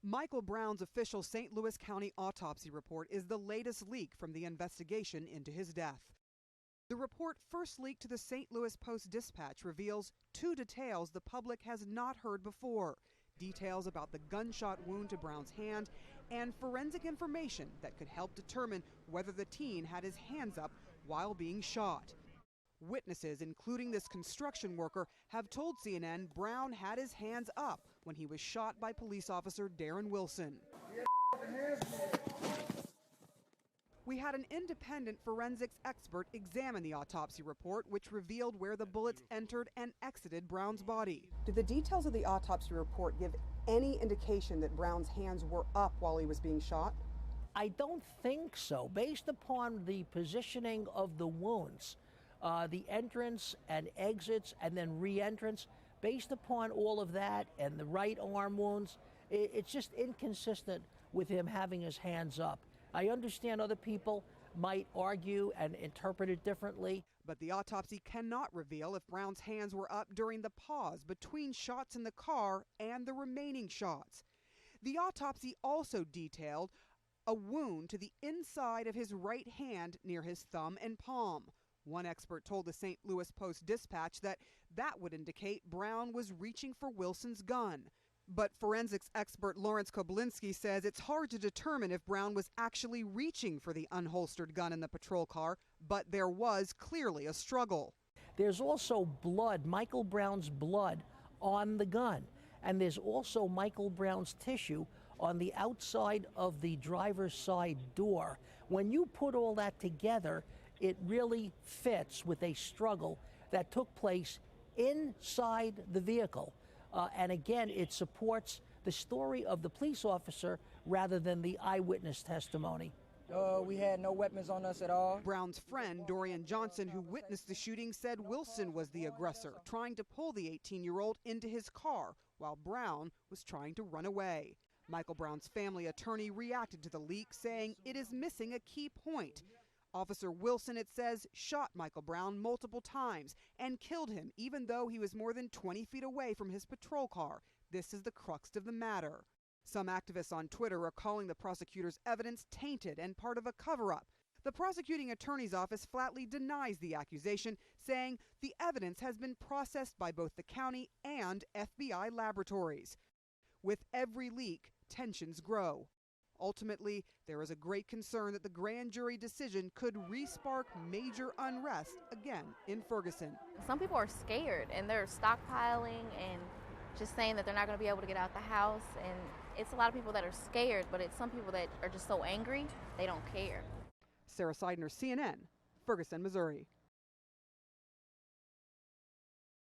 Michael Brown's official St. Louis County autopsy report is the latest leak from the investigation into his death. The report, first leaked to the St. Louis Post-Dispatch, reveals two details the public has not heard before. Details about the gunshot wound to Brown's hand and forensic information that could help determine whether the teen had his hands up while being shot. Witnesses, including this construction worker, have told CNN Brown had his hands up when he was shot by police officer Darren Wilson. We had an independent forensics expert examine the autopsy report, which revealed where the bullets entered and exited Brown's body. Do the details of the autopsy report give any indication that Brown's hands were up while he was being shot? I don't think so. Based upon the positioning of the wounds, the entrance and exits and then re-entrance, based upon all of that and the right arm wounds, it's just inconsistent with him having his hands up. I understand other people might argue and interpret it differently. But the autopsy cannot reveal if Brown's hands were up during the pause between shots in the car and the remaining shots. The autopsy also detailed a wound to the inside of his right hand near his thumb and palm. One expert told the St. Louis Post-Dispatch that would indicate Brown was reaching for Wilson's gun. But forensics expert Lawrence Koblinski says it's hard to determine if Brown was actually reaching for the unholstered gun in the patrol car, but there was clearly a struggle. There's also blood, Michael Brown's blood, on the gun. And there's also Michael Brown's tissue on the outside of the driver's side door. When you put all that together, it really fits with a struggle that took place inside the vehicle. And again, it supports the story of the police officer rather than the eyewitness testimony. We had no weapons on us at all. Brown's friend, Dorian Johnson, who witnessed the shooting, said Wilson was the aggressor, trying to pull the 18-year-old into his car while Brown was trying to run away. Michael Brown's family attorney reacted to the leak, saying it is missing a key point. Officer Wilson, it says, shot Michael Brown multiple times and killed him, even though he was more than 20 feet away from his patrol car. This is the crux of the matter. Some activists on Twitter are calling the prosecutor's evidence tainted and part of a cover-up. The prosecuting attorney's office flatly denies the accusation, saying the evidence has been processed by both the county and FBI laboratories. With every leak, tensions grow. Ultimately, there is a great concern that the grand jury decision could re-spark major unrest again in Ferguson. Some people are scared and they're stockpiling and just saying that they're not going to be able to get out the house. And it's a lot of people that are scared, but it's some people that are just so angry, they don't care. Sarah Seidner, CNN, Ferguson, Missouri.